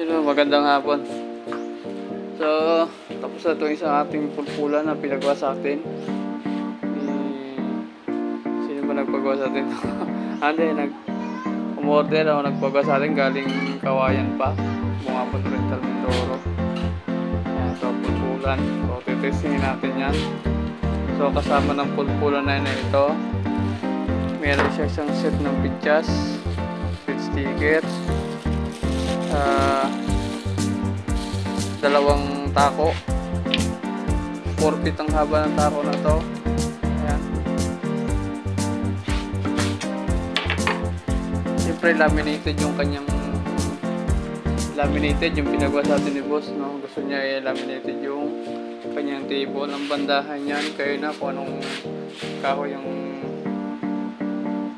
Sino, magandang hapon. So, tapos na ito isang ating pulpulan na pinagawa sa atin. Sino ba nagpagawa sa atin? Umorder ako, nagpagawa sa atin galing Kawayan pa. Bungabon Rental Mindoro. Ayan, ito pulpulan. So, titestingin natin yan. So, kasama ng pulpulan na ito, meron siya isang set ng pityas, with sticker, dalawang tako, 4 feet ang haba ng tako na to. Ayan, siyempre laminated yung kanyang yung pinagawa sa atin ni boss, no? Gusto niya laminated yung kanyang table. Ang bandahan yan, kayo na kung anong kahoy yung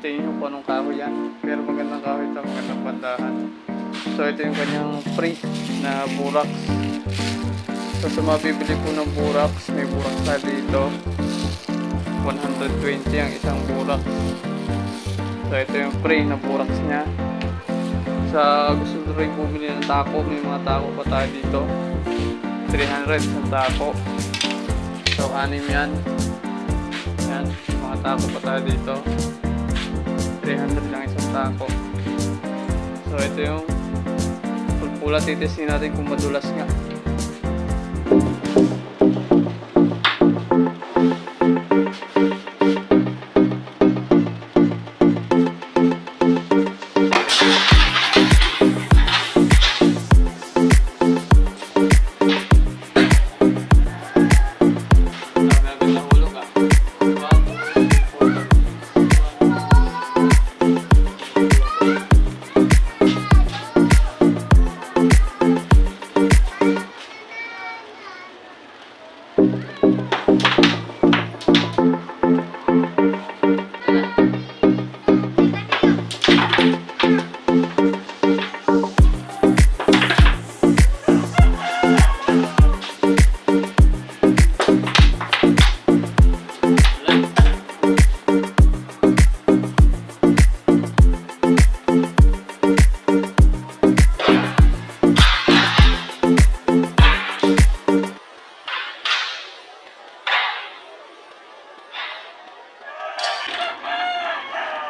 tingin nyo kung anong kahoy yan, pero magandang kahoy ito, magandang bandahan. So ito yung kanyang free na burax. So sa mga bibili po ng burax, may burax na dito, 120 ang isang burax. So ito yung free na burax nya. Sa gusto nyo rin bumili ng tako, may mga tako pa tayo dito, 300 sa tako. So 6 yan. Yan, mga tako pa tayo dito, 300 lang isang tako. So ito yung pulpula, titestin natin kung madulas nga.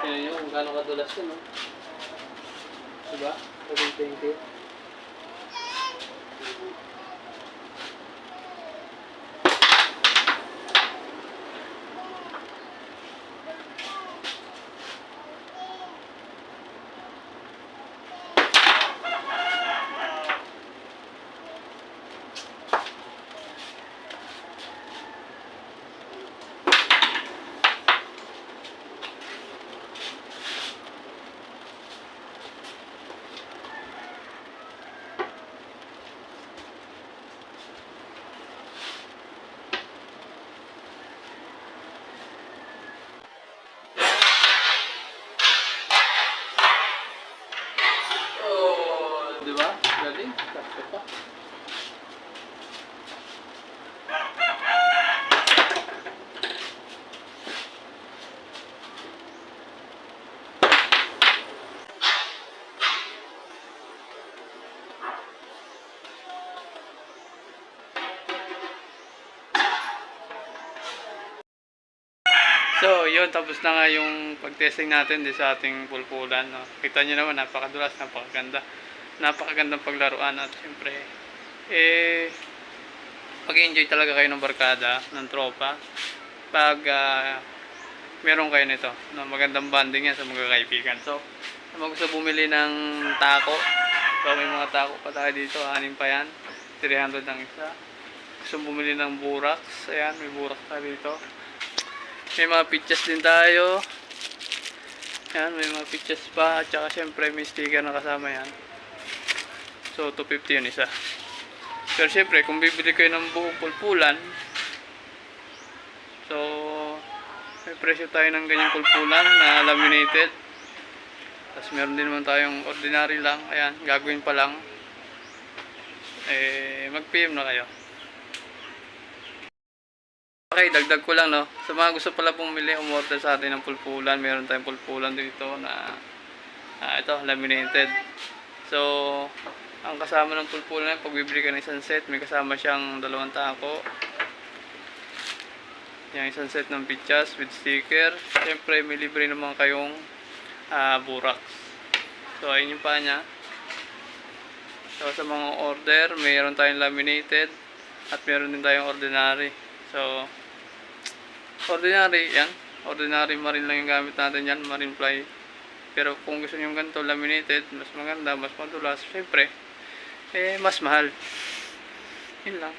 Yan yun, kung gano'ng kadulas yun, no? Diba? 720. Diba? Galing. Sakto pa. So, yun, tapos na nga yung pag-testing natin din sa ating pulpulan, no? Kita nyo naman, napakadulas, napakaganda. Napakagandang paglaruan at siyempre, mag-enjoy talaga kayo ng barkada, ng tropa, pag meron kayo nito, no? Magandang bonding yan sa mga kaibigan. So, sa mga gusto bumili ng tako, so may mga tako pa tayo dito, 6 pa yan, 300 ang isa. Gusto bumili ng burax, ayan, may burax tayo dito. May mga pictures din tayo. Yan, may mga pictures pa. At saka syempre may sticker na kasama yan. So 250 yun isa. Pero syempre kung bibili kayo ng buong pulpulan, so may presyo tayo ng ganyang pulpulan na laminated. Tapos meron din naman tayong ordinary lang. Ayan, gagawin pa lang. Mag-PM na kayo. Okay, dagdag ko lang, no. Sa mga gusto pala bumili, umorder sa atin ng pulpulan. Meron tayong pulpulan dito na ito, laminated. So, ang kasama ng pulpul na yun, pag bibili ka ng isang set, may kasama siyang 2 tako. Yung isang set ng pichas with sticker. Siyempre, may libre naman kayong buraks. So, ayun yung pa niya. So, sa mga order, mayroon tayong laminated at mayroon din tayong ordinary. So, ordinary, yan. Ordinary marine lang yung gamit natin yan, marine fly. Pero kung gusto nyo ganito, laminated, mas maganda, mas madulas, syempre, mas mahal. Yun lang.